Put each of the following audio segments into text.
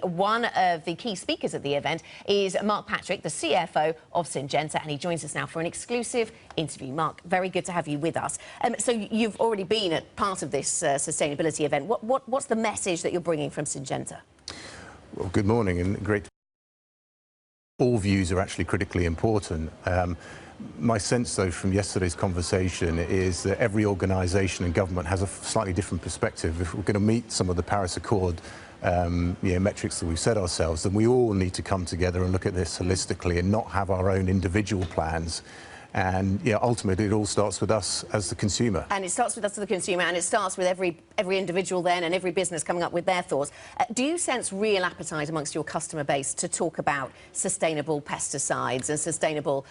One of the key speakers at the event is Mark Patrick, the CFO of Syngenta, and he joins us now for an exclusive interview. Mark, very good to have you with us. So you've already been at part of this sustainability event. What's the message that you're bringing from Syngenta? Well, good morning and great. All views are actually critically important. My sense, though, from yesterday's conversation is that every organisation and government has a slightly different perspective. If we're going to meet some of the Paris Accord metrics that we've set ourselves, then we all need to come together and look at this holistically and not have our own individual plans. And ultimately, it all starts with us as the consumer. And it starts with us as the consumer, and it starts with every individual then and every business coming up with their thoughts. Do you sense real appetite amongst your customer base to talk about sustainable pesticides and sustainable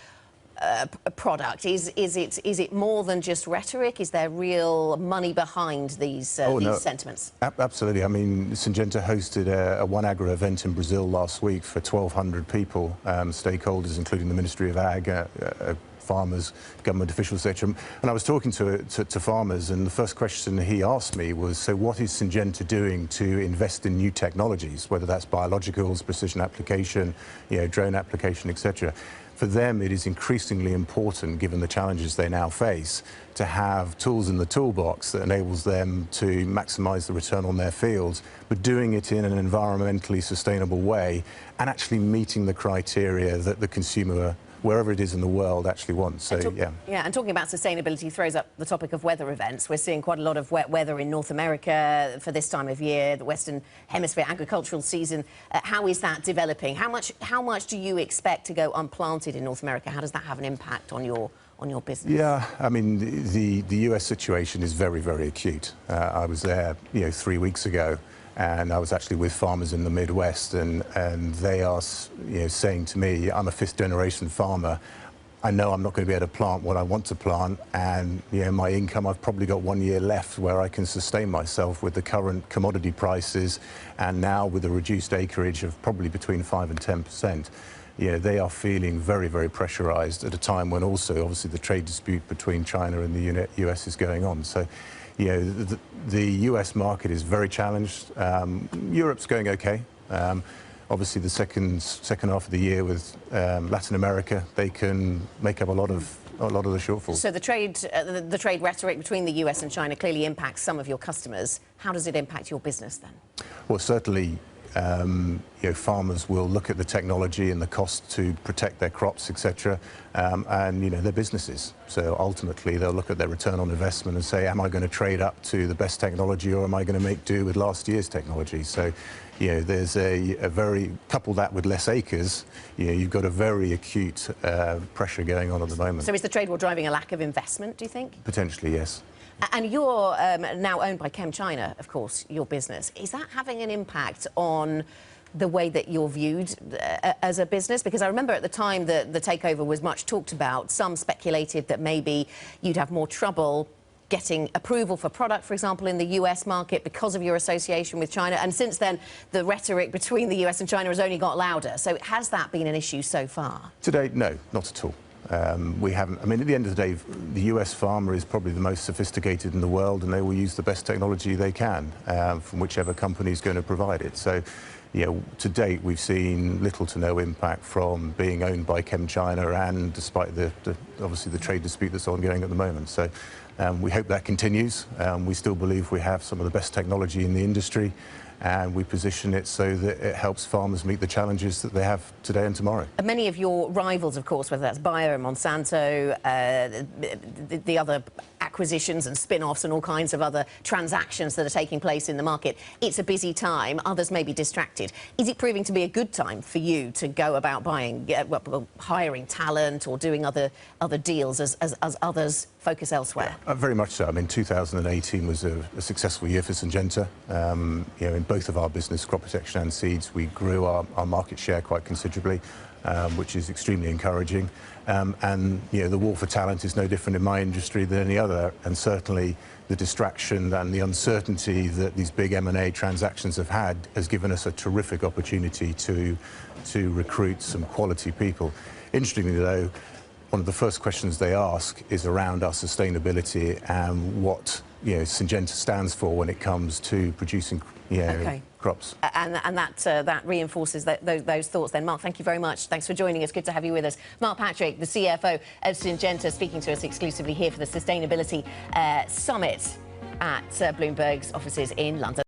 product? Is it more than just rhetoric? Is there real money behind these sentiments? Absolutely. I mean, Syngenta hosted a One Agri event in Brazil last week for 1,200 people, stakeholders, including the Ministry of Ag, farmers, government officials, etc. And I was talking to farmers, and the first question he asked me was, so what is Syngenta doing to invest in new technologies, whether that's biologicals, precision application, drone application, etc. For them, it is increasingly important, given the challenges they now face, to have tools in the toolbox that enables them to maximise the return on their fields, but doing it in an environmentally sustainable way and actually meeting the criteria that the consumer, wherever it is in the world, actually wants. So, and talking about sustainability throws up the topic of weather events. We're seeing quite a lot of wet weather in North America for this time of year, the Western Hemisphere agricultural season. How is that developing? How much do you expect to go unplanted in North America? How does that have an impact on your business? Yeah, I mean, the US situation is very, very acute. I was there, 3 weeks ago, and I was actually with farmers in the Midwest, and they are, saying to me, I'm a fifth-generation farmer. I know I'm not going to be able to plant what I want to plant, and my income, I've probably got 1 year left where I can sustain myself with the current commodity prices, and now with a reduced acreage of probably between 5 and 10%. They are feeling very, very pressurized at a time when also, obviously, the trade dispute between China and the US is going on. So, the US market is very challenged. Europe's going okay. Obviously, the second half of the year with Latin America, they can make up a lot of the shortfall. So the trade rhetoric between the US and China clearly impacts some of your customers. How does it impact your business then? Well, certainly. Farmers will look at the technology and the cost to protect their crops, etc., and their businesses. So ultimately, they'll look at their return on investment and say, am I going to trade up to the best technology, or am I going to make do with last year's technology? So, there's a very, couple that with less acres, you've got a very acute pressure going on at the moment. So is the trade war driving a lack of investment, do you think? Potentially, yes. And you're now owned by ChemChina, of course, your business. Is that having an impact on the way that you're viewed as a business? Because I remember at the time that the takeover was much talked about, some speculated that maybe you'd have more trouble getting approval for product, for example, in the US market because of your association with China. And since then, the rhetoric between the US and China has only got louder. So has that been an issue so far? To date, no, not at all. We haven't. I mean, at the end of the day, the US farmer is probably the most sophisticated in the world, and they will use the best technology they can from whichever company is going to provide it. So, to date, we've seen little to no impact from being owned by ChemChina, and despite obviously the trade dispute that's ongoing at the moment. So, we hope that continues. We still believe we have some of the best technology in the industry, and we position it so that it helps farmers meet the challenges that they have today and tomorrow. And many of your rivals, of course, whether that's Bayer and Monsanto, the other acquisitions and spin-offs and all kinds of other transactions that are taking place in the market, it's a busy time. Others may be distracted. Is it proving to be a good time for you to go about hiring talent or doing other deals as others focus elsewhere? Yeah, very much so. I mean, 2018 was a successful year for Syngenta. In both of our business, crop protection and seeds, we grew our market share quite considerably, which is extremely encouraging. And the war for talent is no different in my industry than any other, and certainly the distraction and the uncertainty that these big M&A transactions have had has given us a terrific opportunity to recruit some quality people. Interestingly, though, one of the first questions they ask is around our sustainability and what Syngenta stands for when it comes to producing crops. And that reinforces those thoughts then. Mark, thank you very much. Thanks for joining us. Good to have you with us. Mark Patrick, the CFO of Syngenta, speaking to us exclusively here for the Sustainability Summit at Bloomberg's offices in London.